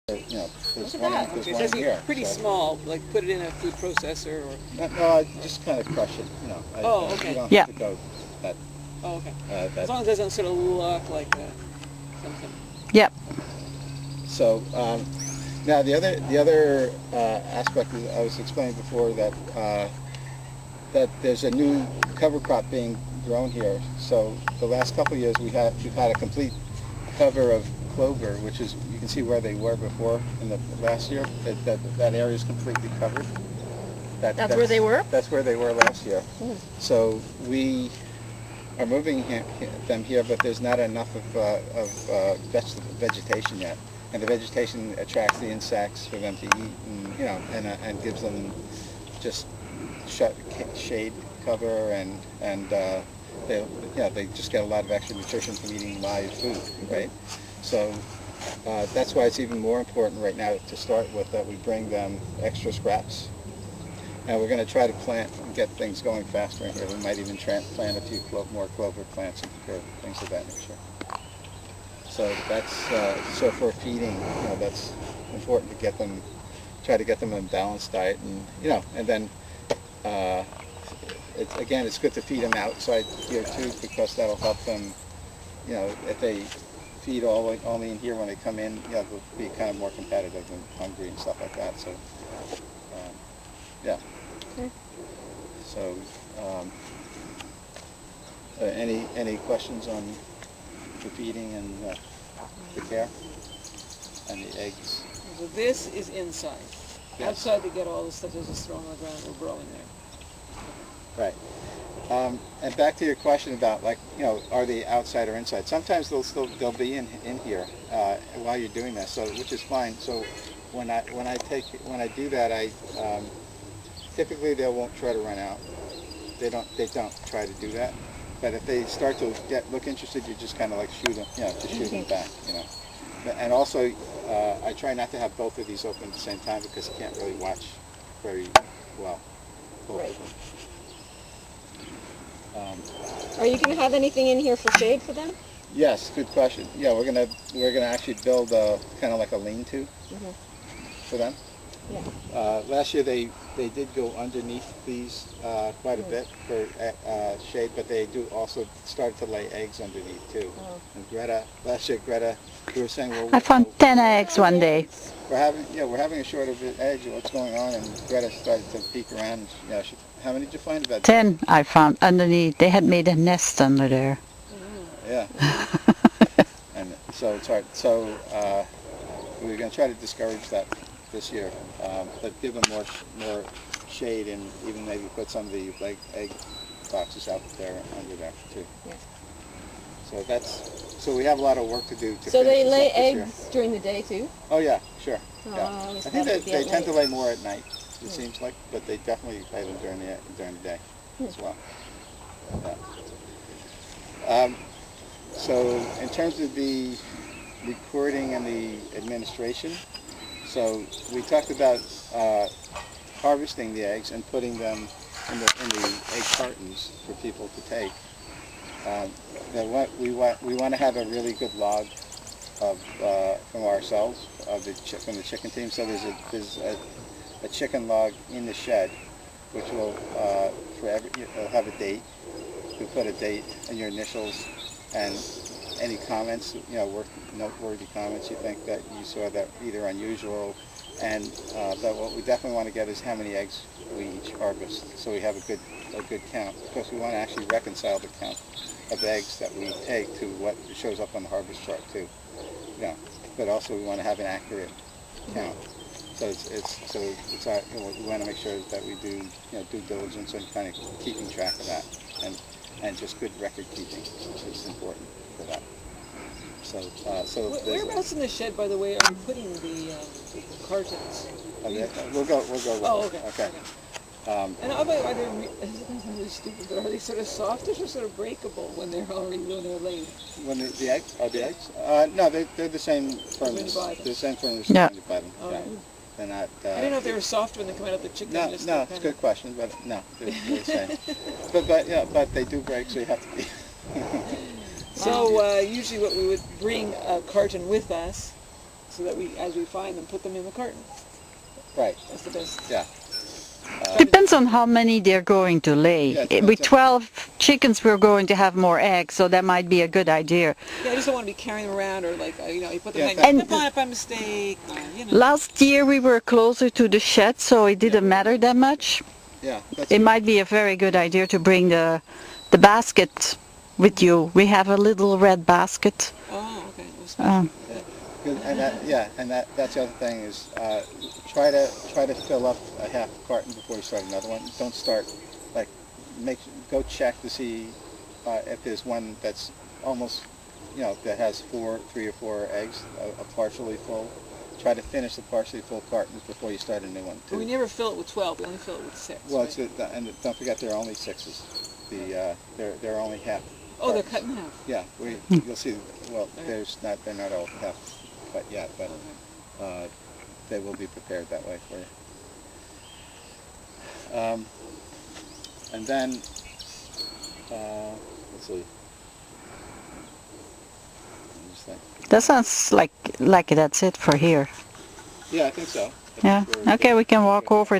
You know, Look at that. there's Okay, one so here. pretty so. small, like put it in a food processor or... No, I just kind of crush it, you know. Okay. You don't Yeah. have to go that... Oh, okay. As long as it doesn't sort of look like something. Yep. So, now the other aspect is, I was explaining before that that there's a new cover crop being grown here. So the last couple of years we've had a complete cover of clover, which is, you can see where they were before in the last year. That area is completely covered. That's where they were? That's where they were last year. Mm. So we are moving them here, but there's not enough of vegetation yet. And the vegetation attracts the insects for them to eat, and you know, and gives them just shade cover, and they just get a lot of extra nutrition from eating live food, right? So that's why it's even more important right now to start with that we bring them extra scraps, and we're going to try to plant and get things going faster in here. We might even plant a few more clover plants and things of that nature. So that's so for feeding, you know, that's important to get them, try to get them a balanced diet, and you know, and then it's good to feed them outside here too, because that'll help them. You know, if they feed only in here when they come in, you know, they'll be kind of more competitive and hungry and stuff like that. So yeah. Okay. So any questions on the feeding and the care and the eggs? So this is inside. Yes. Outside they get all the stuff that's just thrown on the ground or growing there. Right. And back to your question about, like, you know, are they outside or inside? Sometimes they'll be in here while you're doing that, so which is fine. So when I do that, I typically they won't try to run out. They don't try to do that. But if they start to look interested, you just kind of like shoot them, you know, just shoot them back, you know. And also, I try not to have both of these open at the same time because you can't really watch very well. Right. Are you going to have anything in here for shade for them? Yes, good question. Yeah, we're gonna actually build kind of like a lean-to for them. Yeah. Last year they did go underneath these quite a bit for shade, but they do also start to lay eggs underneath too. Oh. And last year Greta, we were saying, well, I found 10 eggs one day. we're having a shortage of eggs. What's going on? And Greta started to peek around. Yeah, how many did you find about? 10 I found underneath. They had made a nest under there. Yeah. And so it's hard. So we're going to try to discourage that this year, but give them more shade, and even maybe put some of the egg boxes out there under there too. Yeah. So we have a lot of work to do. So they lay eggs during the day too? Oh yeah, sure. Oh, Yeah. I think they tend to lay more at night. It seems like, but they definitely lay them during the day as well. Yeah. So in terms of the recording and the administration, so we talked about harvesting the eggs and putting them in the egg cartons for people to take. We want to have a really good log of from ourselves from the chicken team. So there's a chicken log in the shed, which will it'll have a date. You put a date and your initials and any comments, you know, noteworthy comments you think that you saw that either unusual, and but what we definitely want to get is how many eggs we each harvest, so we have a good count, because we want to actually reconcile the count of eggs that we take to what shows up on the harvest chart too. Yeah, but also we want to have an accurate count. So we want to make sure that we do, you know, due diligence and kind of keeping track of that, and just good record keeping is important for that. So whereabouts in the shed, by the way, are you putting the cartons? We'll go. Oh, okay. Okay. And are they really stupid, but are they sort of soft or sort of breakable when they're laid? When the eggs? Are the eggs? No, they're the same firmness. They're the same firmness when you buy them. Yeah. They're not. I didn't know if they were soft when they come out of the chicken. No, it's a good question, but no, they're the same. but they do break, so you have to be. So usually what we would bring a carton with us so that we, as we find them, put them in the carton. Right. That's the best. Yeah. Depends on how many they're going to lay. Yeah, it With depends 12 chickens, we're going to have more eggs, so that might be a good idea. Yeah, I just don't want to be carrying them around, or like, you know, you put them Yeah, in, that- you step on it by mistake, or, you know. Last year we were closer to the shed, so it didn't matter that much. Yeah. That's It might be a very good idea to bring the basket with you. We have a little red basket. Oh, okay. Well, special. good. And that's the other thing is try to fill up a half carton before you start another one. Don't start like go check to see if there's one that's almost, you know, that has 3 or 4 eggs, a partially full. Try to finish the partially full cartons before you start a new one. But we never fill it with 12. We only fill it with 6. Well, right? and don't forget there are only 6s. They're only half. Oh, they're cartons. cut in half. Yeah, you'll see. Well, they're not all half cut yet, but they will be prepared that way for you. And then let's see. Just think. That sounds like that's it for here. Yeah, I think so. Yeah. Okay, we can walk over